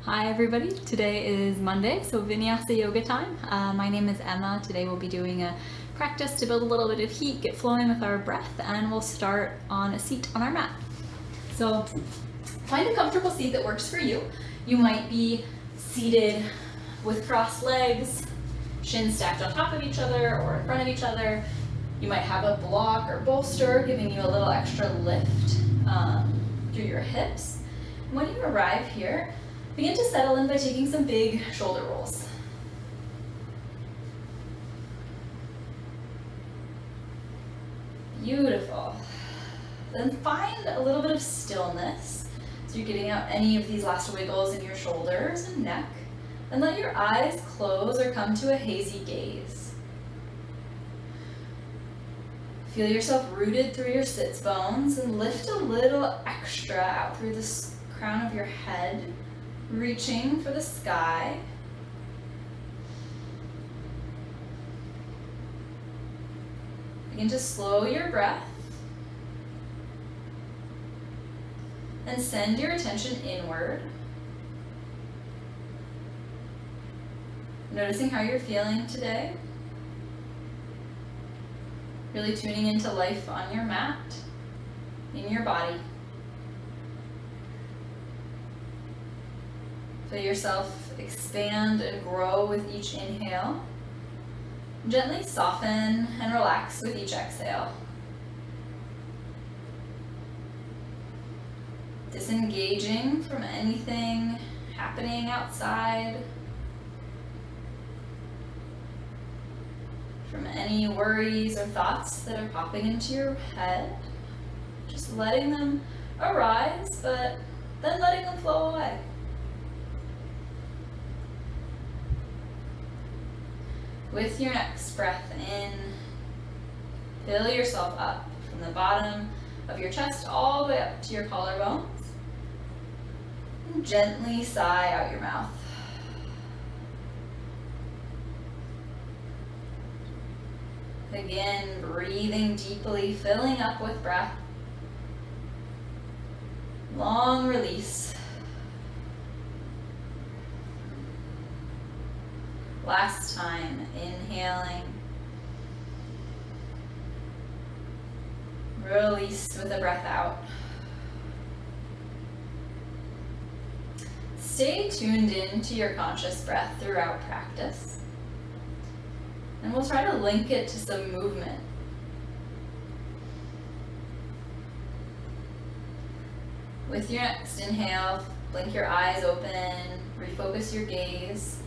Hi everybody, today is Monday, so Vinyasa yoga time. My name is Emma. Today we'll be doing a practice to build a little bit of heat, get flowing with our breath, and we'll start on a seat on our mat. So find a comfortable seat that works for you. You might be seated with crossed legs, shins stacked on top of each other or in front of each other. You might have a block or bolster giving you a little extra lift through your hips. When you arrive here, begin to settle in by taking some big shoulder rolls. Beautiful. Then find a little bit of stillness. So you're getting out any of these last wiggles in your shoulders and neck. And let your eyes close or come to a hazy gaze. Feel yourself rooted through your sits bones and lift a little extra out through the crown of your head, reaching for the sky. Begin to slow your breath and send your attention inward. Noticing how you're feeling today. Really tuning into life on your mat, in your body. Feel yourself expand and grow with each inhale. Gently soften and relax with each exhale. Disengaging from anything happening outside, from any worries or thoughts that are popping into your head. Just letting them arise, but then letting them flow away. With your next breath in, fill yourself up from the bottom of your chest all the way up to your collarbones. And gently sigh out your mouth. Again, breathing deeply, filling up with breath. Long release. Last time, inhaling. Release with a breath out. Stay tuned in to your conscious breath throughout practice. And we'll try to link it to some movement. With your next inhale, blink your eyes open, refocus your gaze.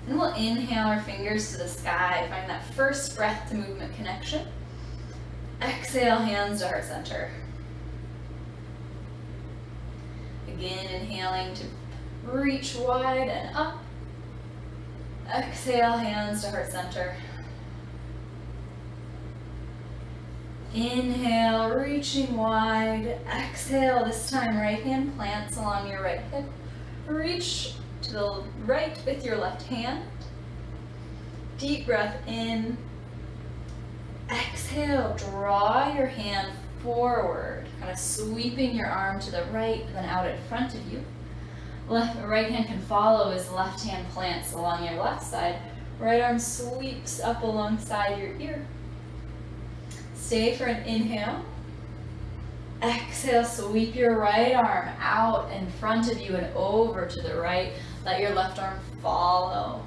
And we'll inhale our fingers to the sky, find that first breath to movement connection. Exhale, hands to heart center. Again, inhaling to reach wide and up. Exhale, hands to heart center. Inhale, reaching wide. Exhale, this time right hand plants along your right hip. Reach to the right with your left hand. Deep breath in. Exhale, draw your hand forward, kind of sweeping your arm to the right, then out in front of you. Right hand can follow as left hand plants along your left side. Right arm sweeps up alongside your ear. Stay for an inhale. Exhale, sweep your right arm out in front of you and over to the right. Let your left arm follow.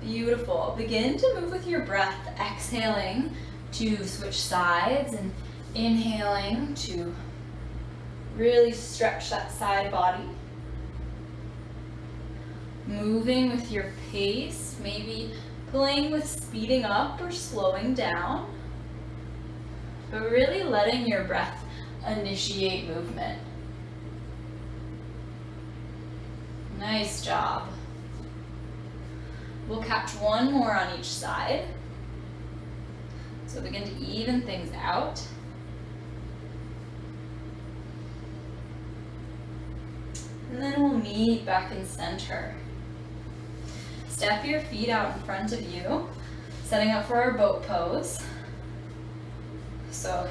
Beautiful. Begin to move with your breath, exhaling to switch sides and inhaling to really stretch that side body. Moving with your pace, maybe playing with speeding up or slowing down, but really letting your breath initiate movement. Nice job. We'll catch one more on each side. So begin to even things out. And then we'll meet back in center. Step your feet out in front of you, setting up for our boat pose. So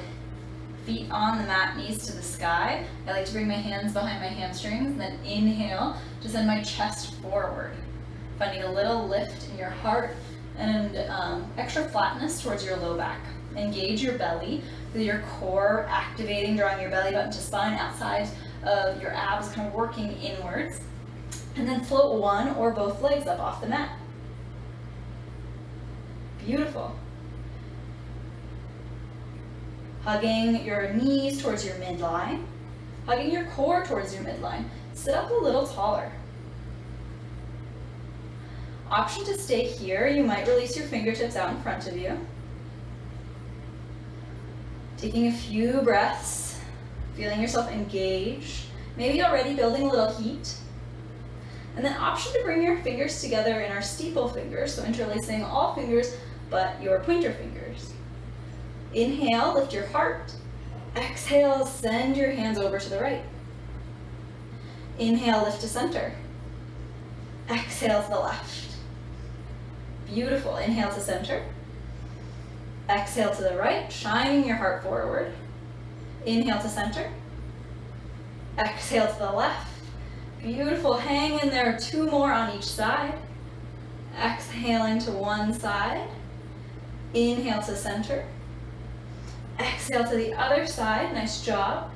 Feet on the mat, knees to the sky. I like to bring my hands behind my hamstrings and then inhale to send my chest forward. Finding a little lift in your heart and extra flatness towards your low back. Engage your belly with your core activating, drawing your belly button to spine, outside of your abs, kind of working inwards. And then float one or both legs up off the mat. Beautiful. Hugging your knees towards your midline. Hugging your core towards your midline. Sit up a little taller. Option to stay here. You might release your fingertips out in front of you. Taking a few breaths, feeling yourself engage. Maybe already building a little heat. And then option to bring your fingers together in our steeple fingers, so interlacing all fingers but your pointer fingers. Inhale, lift your heart. Exhale, send your hands over to the right. Inhale, lift to center. Exhale to the left. Beautiful. Inhale to center. Exhale to the right, shining your heart forward. Inhale to center. Exhale to the left. Beautiful. Hang in there. 2 more on each side. Exhaling to one side. Inhale to center. Exhale to the other side. Nice job.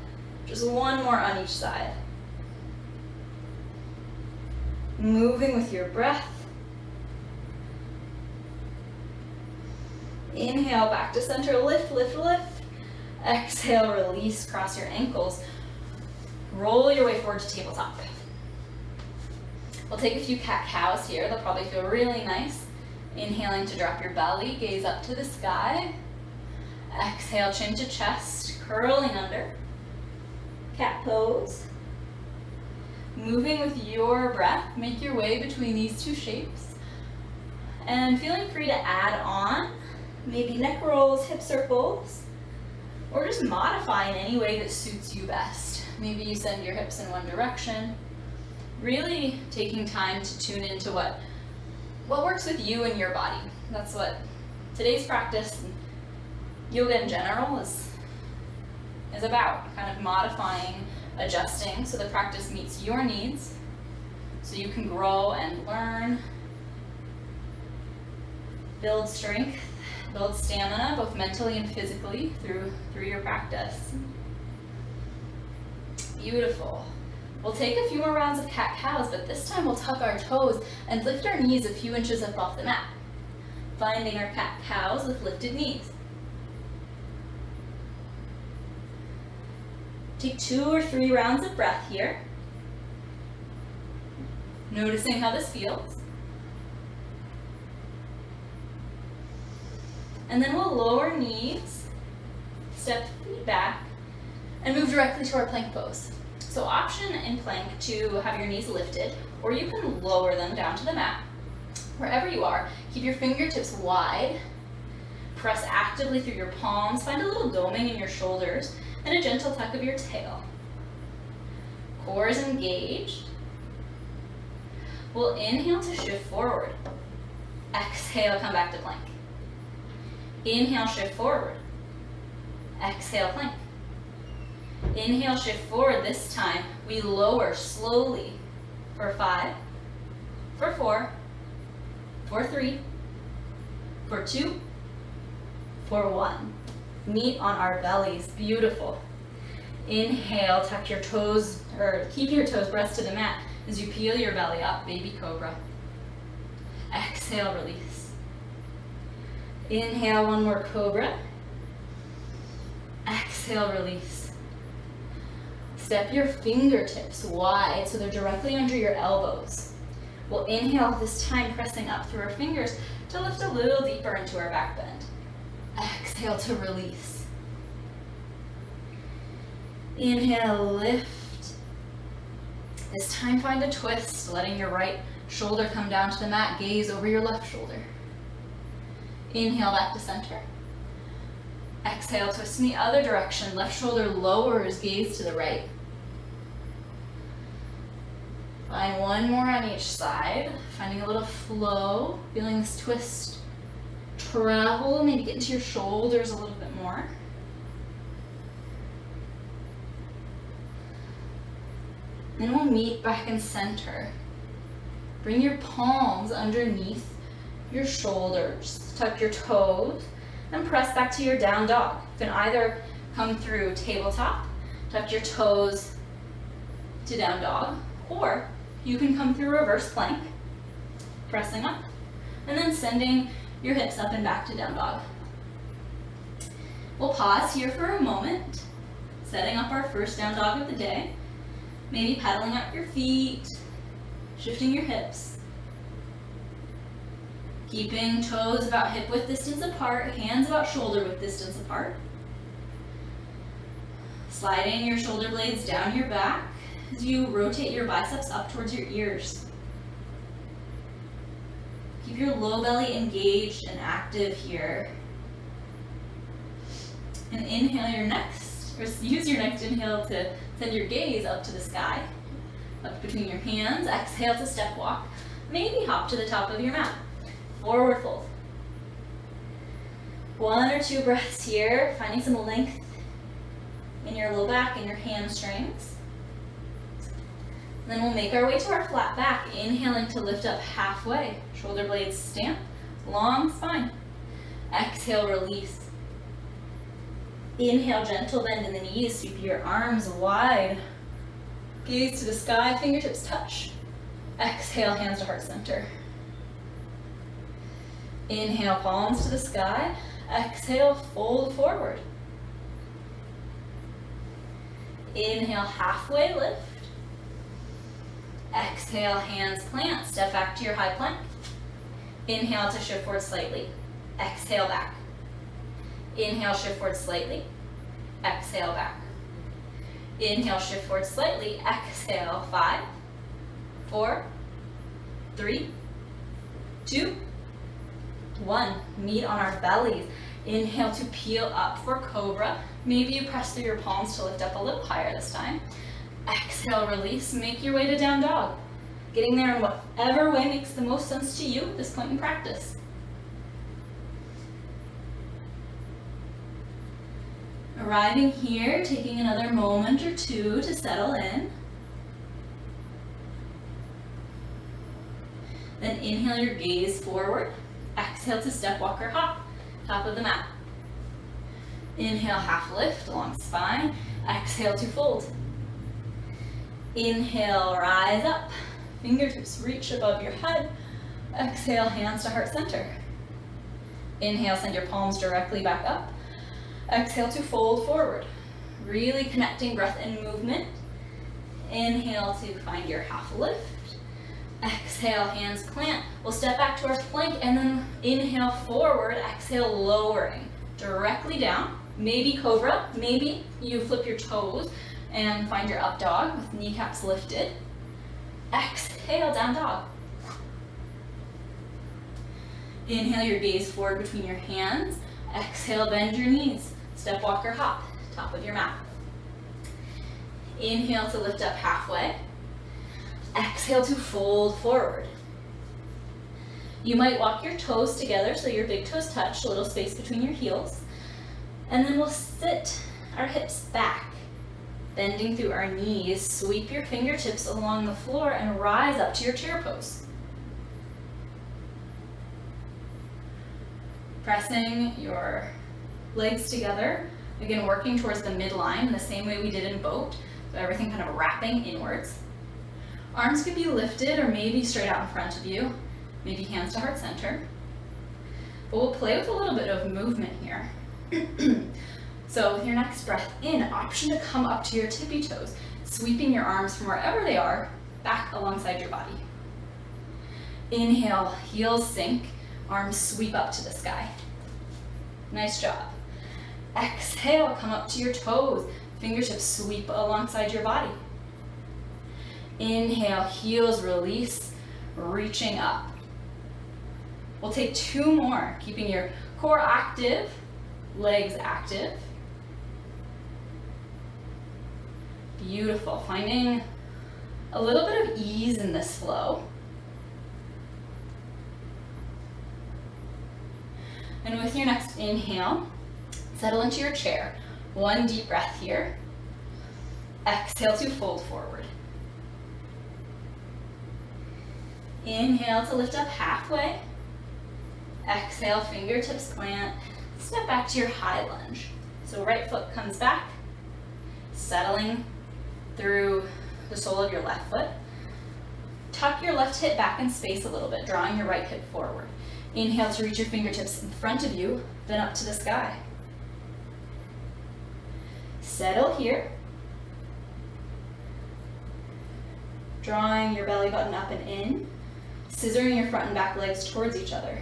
Just 1 more on each side. Moving with your breath. Inhale, back to center. Lift, lift, lift. Exhale, release. Cross your ankles. Roll your way forward to tabletop. We'll take a few cat-cows here. They'll probably feel really nice. Inhaling to drop your belly, gaze up to the sky. Exhale, chin to chest, curling under. Cat pose. Moving with your breath, make your way between these 2 shapes. And feeling free to add on, maybe neck rolls, hip circles, or just modify in any way that suits you best. Maybe you send your hips in one direction. Really taking time to tune into what works with you and your body. That's what today's practice, yoga in general, is about. Kind of modifying, adjusting so the practice meets your needs, so you can grow and learn, build strength, build stamina, both mentally and physically through your practice. Beautiful. We'll take a few more rounds of cat-cows, but this time we'll tuck our toes and lift our knees a few inches up off the mat. Finding our cat-cows with lifted knees. Take 2 or 3 rounds of breath here. Noticing how this feels. And then we'll lower knees, step feet back, and move directly to our plank pose. So option in plank to have your knees lifted, or you can lower them down to the mat. Wherever you are, keep your fingertips wide. Press actively through your palms. Find a little doming in your shoulders and a gentle tuck of your tail. Core is engaged. We'll inhale to shift forward. Exhale, come back to plank. Inhale, shift forward. Exhale, plank. Inhale, shift forward. This time, we lower slowly for 5, for 4, for 3, for 2, for 1. Meet on our bellies. Beautiful. Inhale, tuck your toes, or keep your toes pressed to the mat as you peel your belly up, baby cobra. Exhale, release. Inhale, 1 more cobra. Exhale, release. Step your fingertips wide so they're directly under your elbows. We'll inhale this time, pressing up through our fingers to lift a little deeper into our back bend. Exhale to release. Inhale, lift. This time find a twist, letting your right shoulder come down to the mat, gaze over your left shoulder. Inhale, back to center. Exhale, twist in the other direction. Left shoulder lowers, gaze to the right. Find 1 more on each side. Finding a little flow, feeling this twist travel, maybe get into your shoulders a little bit more. Then we'll meet back in center. Bring your palms underneath your shoulders, tuck your toes, and press back to your down dog. You can either come through tabletop, tuck your toes to down dog, or you can come through reverse plank, pressing up, and then sending your hips up and back to down dog. We'll pause here for a moment, setting up our first down dog of the day, maybe pedaling out your feet, shifting your hips, keeping toes about hip width distance apart, hands about shoulder width distance apart, sliding your shoulder blades down your back as you rotate your biceps up towards your ears. Keep your low belly engaged and active here. And inhale your next, or use your next inhale to send your gaze up to the sky, up between your hands. Exhale to step walk. Maybe hop to the top of your mat. Forward fold. 1 or 2 breaths here, finding some length in your low back and your hamstrings. Then we'll make our way to our flat back, inhaling to lift up halfway. Shoulder blades stamp, long spine. Exhale, release. Inhale, gentle bend in the knees, sweep your arms wide. Gaze to the sky, fingertips touch. Exhale, hands to heart center. Inhale, palms to the sky. Exhale, fold forward. Inhale, halfway lift. Exhale, hands plant, step back to your high plank. Inhale to shift forward slightly. Exhale, back. Inhale, shift forward slightly. Exhale, back. Inhale, shift forward slightly. Exhale, 5, 4, 3, 2, 1. Meet on our bellies. Inhale to peel up for cobra. Maybe you press through your palms to lift up a little higher this time. Exhale, release. Make your way to down dog. Getting there in whatever way makes the most sense to you at this point in practice. Arriving here, taking another moment or two to settle in. Then inhale your gaze forward. Exhale to step, walk, or hop, top of the mat. Inhale, half lift along spine. Exhale to fold. Inhale, rise up. Fingertips reach above your head. Exhale, hands to heart center. Inhale, send your palms directly back up. Exhale to fold forward. Really connecting breath and movement. Inhale to find your half lift. Exhale, hands plant. We'll step back to our plank and then inhale forward. Exhale, lowering directly down. Maybe cobra, maybe you flip your toes and find your up dog with kneecaps lifted. Exhale, down dog. Inhale your gaze forward between your hands. Exhale, bend your knees. Step, walk, or hop, top of your mat. Inhale to lift up halfway. Exhale to fold forward. You might walk your toes together so your big toes touch, a little space between your heels. And then we'll sit our hips back, bending through our knees. Sweep your fingertips along the floor and rise up to your chair pose. Pressing your legs together, again working towards the midline in the same way we did in boat, so everything kind of wrapping inwards. Arms could be lifted or maybe straight out in front of you, maybe hands to heart center. But we'll play with a little bit of movement here. So with your next breath in, option to come up to your tippy toes, sweeping your arms from wherever they are back alongside your body. Inhale, heels sink, arms sweep up to the sky. Nice job. Exhale, come up to your toes, fingertips sweep alongside your body. Inhale, heels release, reaching up. We'll take 2 more, keeping your core active, legs active. Beautiful, finding a little bit of ease in this flow. And with your next inhale, settle into your chair. 1 deep breath here. Exhale to fold forward. Inhale to lift up halfway. Exhale, fingertips plant. Step back to your high lunge. So right foot comes back, settling through the sole of your left foot. Tuck your left hip back in space a little bit, drawing your right hip forward. Inhale to reach your fingertips in front of you, then up to the sky. Settle here. Drawing your belly button up and in, scissoring your front and back legs towards each other.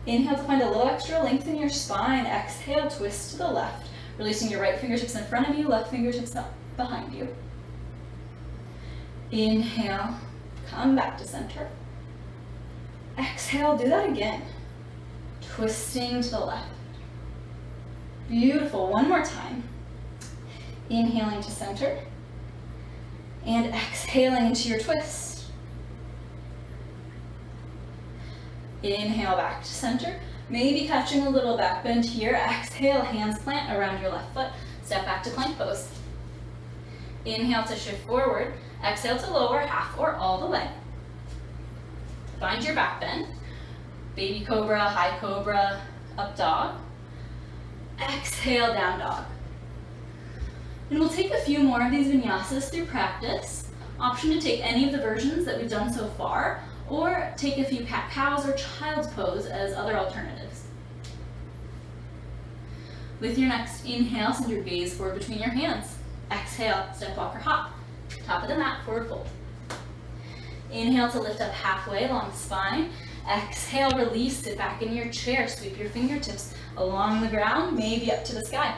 Inhale to find a little extra length in your spine. Exhale, twist to the left, releasing your right fingertips in front of you, left fingertips up behind you. Inhale, come back to center. Exhale, do that again. Twisting to the left. Beautiful, one more time. Inhaling to center. And exhaling into your twist. Inhale back to center. Maybe catching a little back bend here. Exhale, hands plant around your left foot. Step back to plank pose. Inhale to shift forward. Exhale to lower half or all the way. Find your back bend. Baby cobra, high cobra, up dog. Exhale, down dog. And we'll take a few more of these vinyasas through practice. Option to take any of the versions that we've done so far, or take a few cat-cows or child's pose as other alternatives. With your next inhale, send your gaze forward between your hands. Exhale, step, walk, or hop. Top of the mat, forward fold. Inhale to lift up halfway along the spine. Exhale, release, sit back in your chair. Sweep your fingertips along the ground, maybe up to the sky.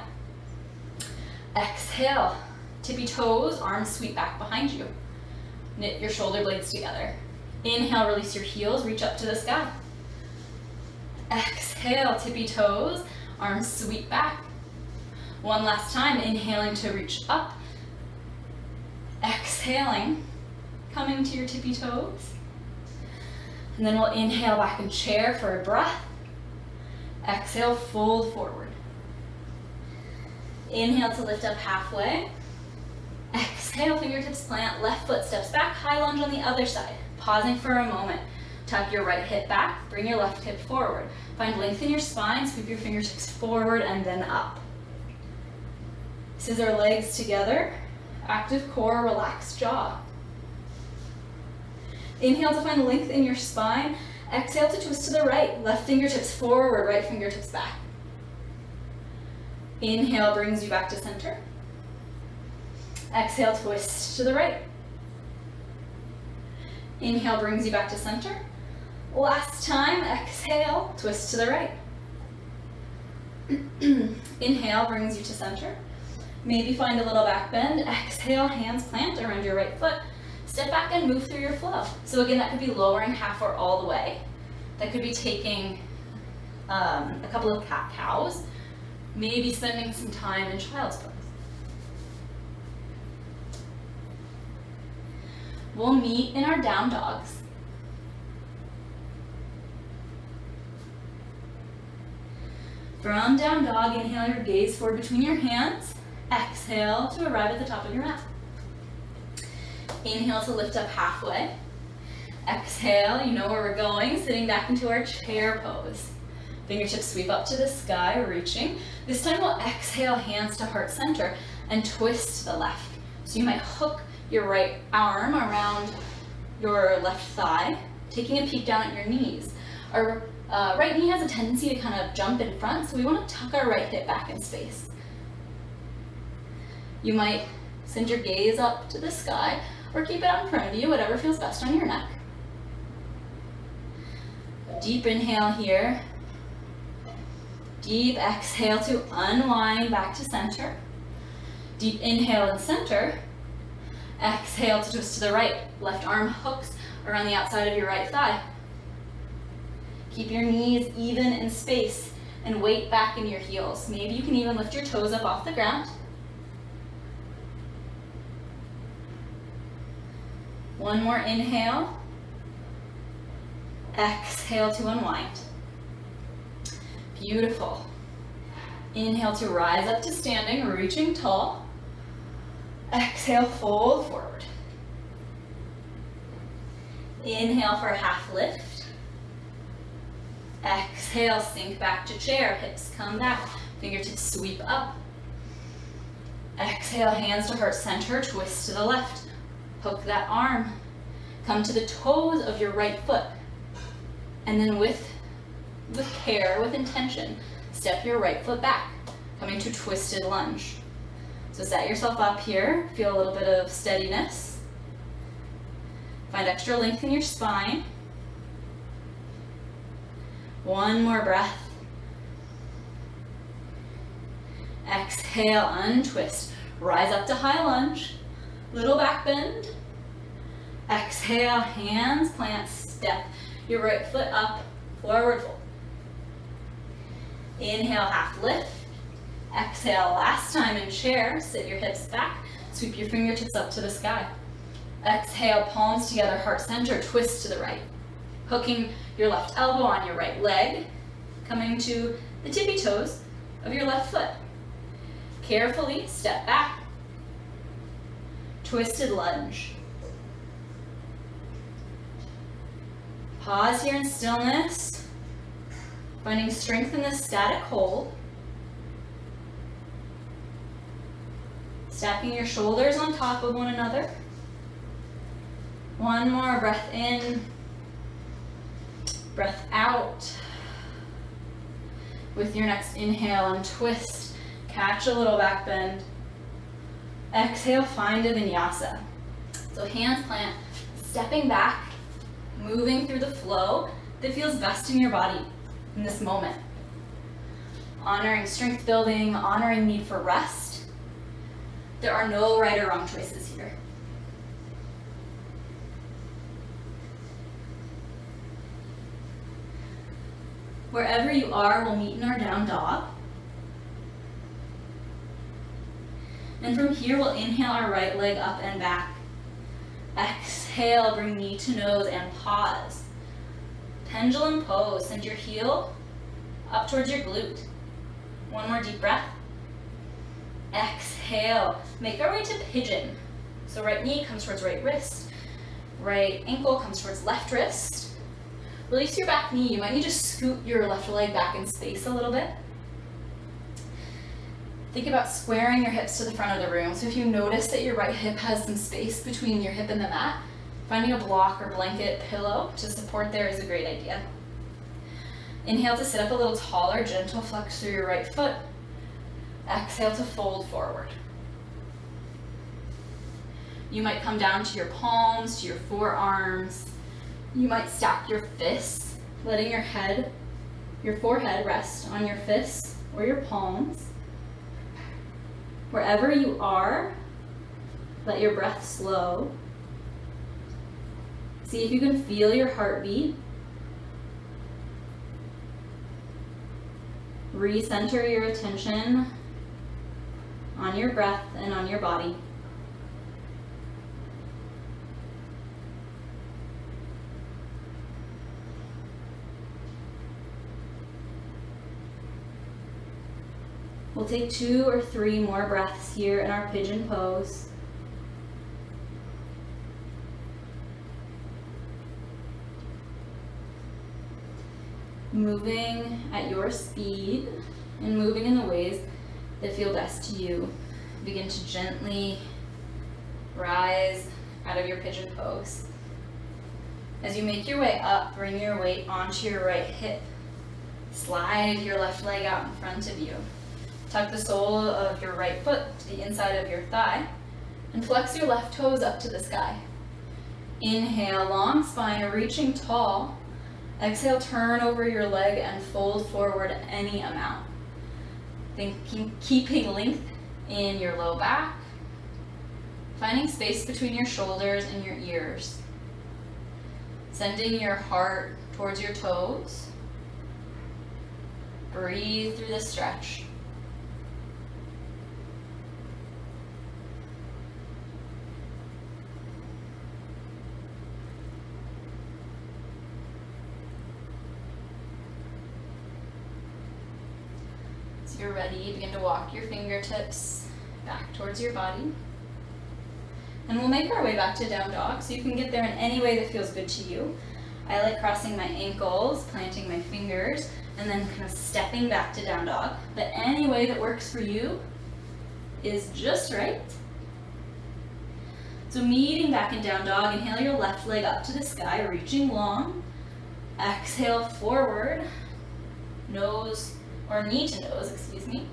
Exhale, tippy toes, arms sweep back behind you. Knit your shoulder blades together. Inhale, release your heels, reach up to the sky. Exhale, tippy toes, arms sweep back. One last time, inhaling to reach up. Exhaling, coming to your tippy toes. And then we'll inhale back in chair for a breath. Exhale, fold forward. Inhale to lift up halfway. Exhale, fingertips plant, left foot steps back, high lunge on the other side. Pausing for a moment. Tuck your right hip back, bring your left hip forward. Find length in your spine, sweep your fingertips forward and then up. Scissor legs together, active core, relaxed jaw. Inhale to find length in your spine. Exhale to twist to the right, left fingertips forward, right fingertips back. Inhale brings you back to center. Exhale, twist to the right. Inhale brings you back to center. Last time, exhale, twist to the right. Inhale brings you to center. Maybe find a little back bend. Exhale, hands plant around your right foot. Step back and move through your flow. So again, that could be lowering half or all the way. That could be taking a couple of cat-cows. Maybe spending some time in child's pose. We'll meet in our down dogs. From down dog, inhale your gaze forward between your hands. Exhale to arrive at the top of your mat. Inhale to lift up halfway. Exhale, you know where we're going, sitting back into our chair pose. Fingertips sweep up to the sky, reaching. This time we'll exhale, hands to heart center, and twist to the left. So you might hook your right arm around your left thigh, taking a peek down at your knees. Our right knee has a tendency to kind of jump in front, so we want to tuck our right hip back in space. You might send your gaze up to the sky, or keep it out in front of you, whatever feels best on your neck. Deep inhale here. Deep exhale to unwind back to center. Deep inhale and center. Exhale to twist to the right. Left arm hooks around the outside of your right thigh. Keep your knees even in space and weight back in your heels. Maybe you can even lift your toes up off the ground. One more inhale. Exhale to unwind. Beautiful. Inhale to rise up to standing, reaching tall. Exhale, fold forward. Inhale for a half lift. Exhale, sink back to chair, hips come back, fingertips sweep up. Exhale, hands to heart center, twist to the left. Hook that arm. Come to the toes of your right foot. And then with care, with intention, step your right foot back, coming to twisted lunge. So set yourself up here, feel a little bit of steadiness. Find extra length in your spine. One more breath. Exhale, untwist. Rise up to high lunge. Little back bend. Exhale, hands plant, step your right foot up, forward fold. Inhale, half lift. Exhale, last time in chair, sit your hips back, sweep your fingertips up to the sky. Exhale, palms together, heart center, twist to the right. Hooking your left elbow on your right leg, coming to the tippy toes of your left foot. Carefully step back. Twisted lunge. Pause here in stillness, finding strength in this static hold. Stacking your shoulders on top of one another. One more breath in, breath out. With your next inhale, untwist, catch a little back bend. Exhale, find a vinyasa. So hands plant, stepping back, moving through the flow that feels best in your body in this moment. Honoring strength building, honoring need for rest. There are no right or wrong choices here. Wherever you are, we'll meet in our down dog. And from here, we'll inhale our right leg up and back. Exhale, bring knee to nose and pause. Pendulum pose, send your heel up towards your glute. One more deep breath. Exhale, make our way to pigeon. So right knee comes towards right wrist, right ankle comes towards left wrist. Release your back knee. You might need to scoot your left leg back in space a little bit. Think about squaring your hips to the front of the room. So if you notice that your right hip has some space between your hip and the mat, finding a block or blanket pillow to support there is a great idea. Inhale to sit up a little taller, gentle flex through your right foot. Exhale to fold forward. You might come down to your palms, to your forearms. You might stack your fists, letting your forehead rest on your fists or your palms. Wherever you are, let your breath slow. See if you can feel your heartbeat. Recenter your attention on your breath and on your body. We'll take 2 or 3 more breaths here in our pigeon pose. Moving at your speed and moving in the ways that feel best to you. Begin to gently rise out of your pigeon pose. As you make your way up, bring your weight onto your right hip. Slide your left leg out in front of you. Tuck the sole of your right foot to the inside of your thigh and flex your left toes up to the sky. Inhale, long spine, reaching tall. Exhale, turn over your leg and fold forward any amount. Keeping length in your low back, finding space between your shoulders and your ears. Sending your heart towards your toes. Breathe through the stretch. You're ready, begin to walk your fingertips back towards your body. And we'll make our way back to down dog, so you can get there in any way that feels good to you. I like crossing my ankles, planting my fingers, and then kind of stepping back to down dog. But any way that works for you is just right. So meeting back in down dog, inhale your left leg up to the sky, reaching long. Exhale forward, nose, or knee to nose, excuse me.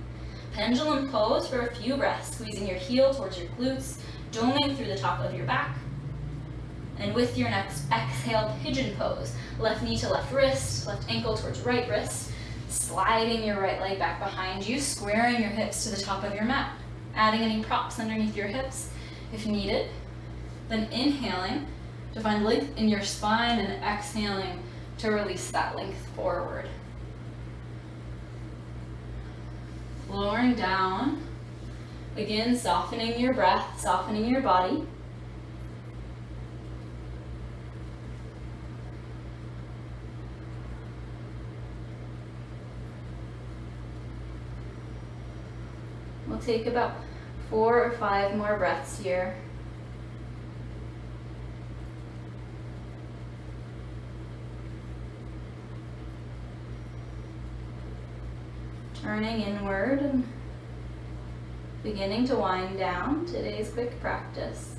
Pendulum pose for a few breaths, squeezing your heel towards your glutes, doming through the top of your back. And with your next exhale, pigeon pose. Left knee to left wrist, left ankle towards right wrist, sliding your right leg back behind you, squaring your hips to the top of your mat. Adding any props underneath your hips if needed. Then inhaling to find length in your spine and exhaling to release that length forward. Lowering down. Again, softening your breath, softening your body. We'll take about 4 or 5 more breaths here. Turning inward and beginning to wind down today's quick practice.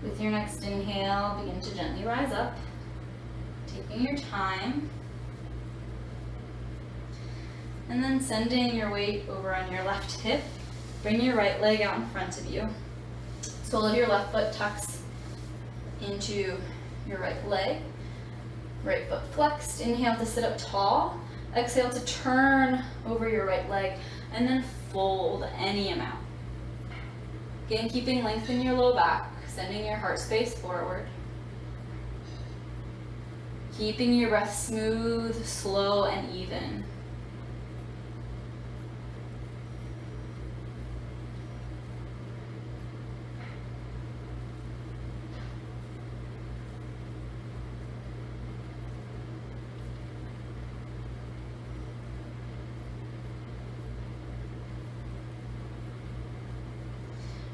With your next inhale, begin to gently rise up, taking your time. And then sending your weight over on your left hip. Bring your right leg out in front of you. Sole of your left foot tucks into your right leg. Right foot flexed. Inhale to sit up tall. Exhale to turn over your right leg and then fold any amount. Again, keeping length in your low back. Sending your heart space forward. Keeping your breath smooth, slow, and even.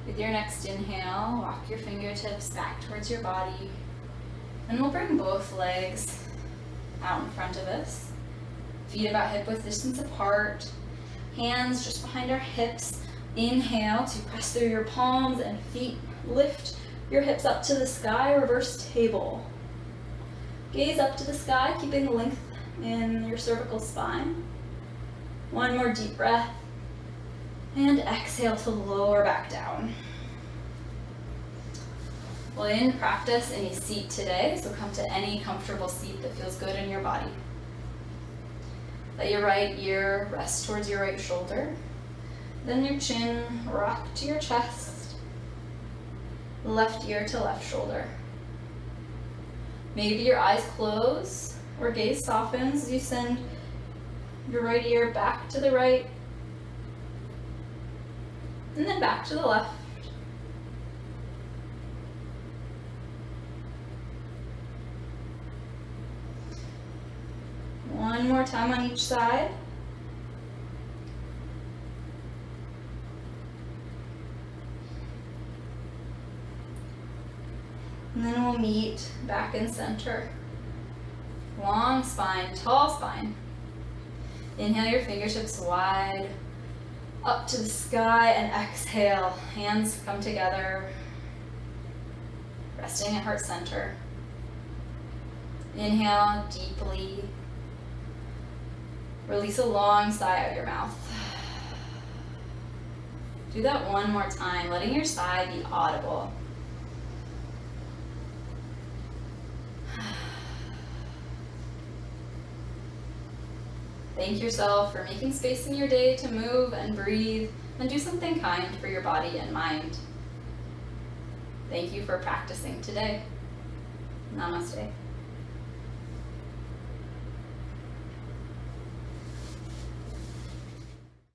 With your next inhale, walk your fingertips back towards your body. And we'll bring both legs out in front of us. Feet about hip width distance apart. Hands just behind our hips. Inhale to press through your palms and feet. Lift your hips up to the sky, reverse table. Gaze up to the sky, keeping the length in your cervical spine. One more deep breath. And exhale to lower back down. We'll end practice in a seat today, so come to any comfortable seat that feels good in your body. Let your right ear rest towards your right shoulder. Then your chin rock to your chest. Left ear to left shoulder. Maybe your eyes close or gaze softens as you send your right ear back to the right. And then back to the left. One more time on each side. And then we'll meet back in center. Long spine, tall spine. Inhale your fingertips wide up to the sky and exhale. Hands come together, resting at heart center. Inhale deeply. Release a long sigh out your mouth. Do that one more time, letting your sigh be audible. Thank yourself for making space in your day to move and breathe and do something kind for your body and mind. Thank you for practicing today. Namaste.